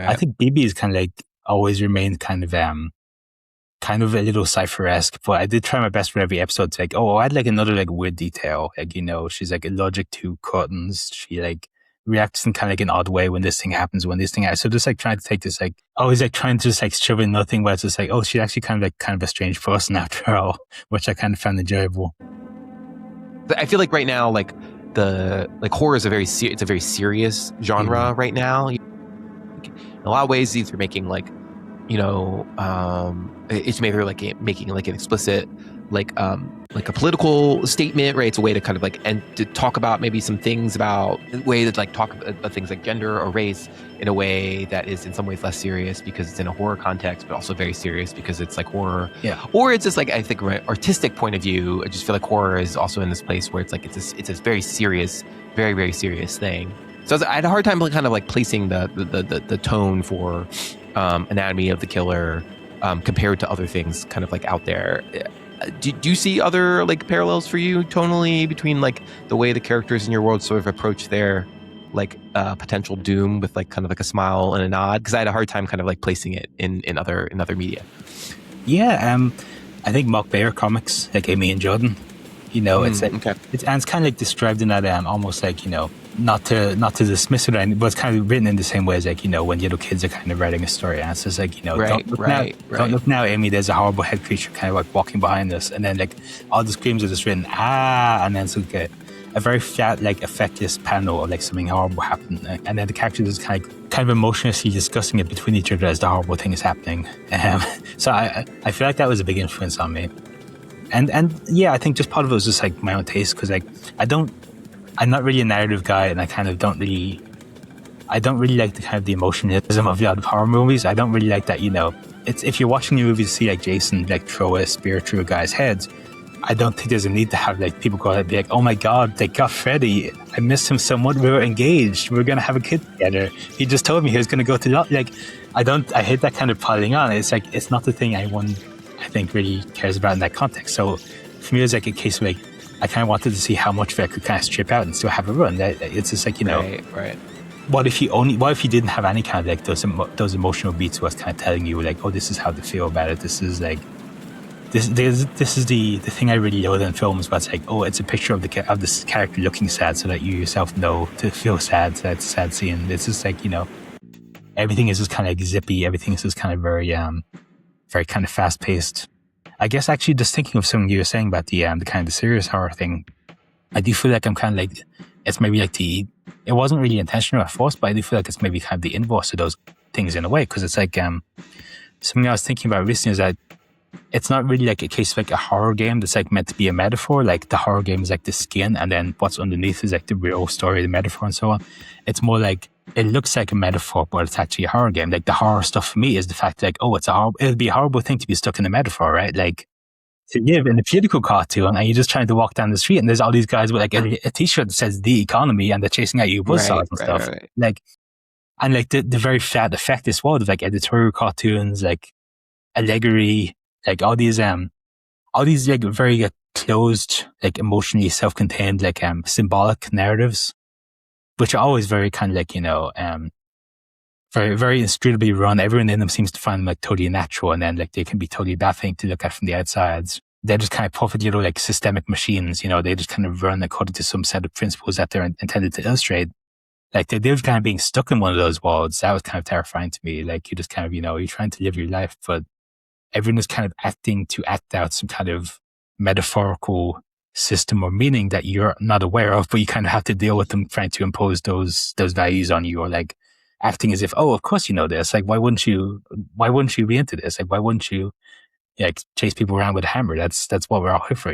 I think BB is kind of like always remained kind of a little cipher-esque, but I did try my best for every episode to like, oh, I'd like another like weird detail. Like, she's like allergic to curtains. She like reacts in kind of like an odd way when this thing happens, So just like trying to take this like, always like trying to just like shove in nothing where it's just like, oh, she's actually kind of a strange person after all, which I kind of found enjoyable. I feel like right now, like horror is it's a very serious genre right now. In a lot of ways, these are making like, it's maybe like making like an explicit like a political statement, right? It's a way to kind of like and to talk about maybe some things about a way to like talk about things like gender or race in a way that is in some ways less serious because it's in a horror context, but also very serious because it's like horror. Yeah. Or it's just like, I think from an artistic point of view, I just feel like horror is also in this place where it's like it's a very serious, very, very serious thing. So I had a hard time kind of like placing the tone for Anatomy of the Killer compared to other things kind of like out there. Do you see other like parallels for you tonally between like the way the characters in your world sort of approach their like potential doom with like kind of like a smile and a nod? Because I had a hard time kind of like placing it in other media. Yeah, I think Mock Bear comics like Amy and Jordan, it's like, okay. it's kind of like described in that almost like not to dismiss it, but it's kind of written in the same way as like when little kids are kind of writing a story, and it's just like don't look now, Amy, there's a horrible head creature kind of like walking behind us, and then like all the screams are just written and then it's like a very flat like effectless panel of like something horrible happened, and then the characters is kind of emotionlessly discussing it between each other as the horrible thing is happening. So I feel like that was a big influence on me, and yeah, I think just part of it was just like my own taste, because like I'm not really a narrative guy, and I don't really like the kind of the emotionalism of a lot of horror movies. I don't really like that, it's if you're watching a movie to see like Jason like throw a spear through a guy's head, I don't think there's a need to have like people go out and be like, oh my god, they got Freddy, I missed him so much, we were engaged, we were gonna have a kid together, he just told me he was gonna go to the like, I hate that kind of piling on. It's like, it's not the thing I think really cares about in that context. So for me, it's like a case of like, I kind of wanted to see how much of it I could kind of strip out and still have a run. It's just like, right. What if you didn't have any kind of like those emotional beats was kind of telling you like, oh, this is how to feel about it. This is like, this is the thing I really love in films, but it's like, oh, it's a picture of this character looking sad so that you yourself know to feel sad. So that's a sad scene. It's just like, everything is just kind of like zippy. Everything is just kind of very kind of fast paced. I guess actually just thinking of something you were saying about the kind of the serious horror thing, I do feel like I'm kind of like, it's maybe like it wasn't really intentional at first, but I do feel like it's maybe kind of the inverse of those things in a way, because it's like something I was thinking about recently is that it's not really like a case of like a horror game that's like meant to be a metaphor. Like the horror game is like the skin, and then what's underneath is like the real story, the metaphor, and so on. It's more like, it looks like a metaphor, but it's actually a horror game. Like the horror stuff for me is the fact that like, oh, it'd be a horrible thing to be stuck in a metaphor, right? Like to live in a political cartoon and you're just trying to walk down the street and there's all these guys with like a t-shirt that says "The Economy" and they're chasing at you buzzsaws and stuff. Right. Like, and like the very flat effect this world of like editorial cartoons, like allegory, like all these like very closed, like emotionally self-contained, like symbolic narratives, which are always very kind of like, very, very inscrutably run. Everyone in them seems to find them like totally natural, and then like they can be totally baffling to look at from the outsides. They're just kind of perfect, like systemic machines, they just kind of run according to some set of principles that they're intended to illustrate. Like they're just kind of being stuck in one of those worlds. That was kind of terrifying to me. Like you just kind of, you're trying to live your life, but everyone is kind of acting to act out some kind of metaphorical system or meaning that you're not aware of, but you kind of have to deal with them trying to impose those values on you, or like acting as if, oh, of course you know this. Like, why wouldn't you be into this? Like, why wouldn't you chase people around with a hammer? That's what we're all here for,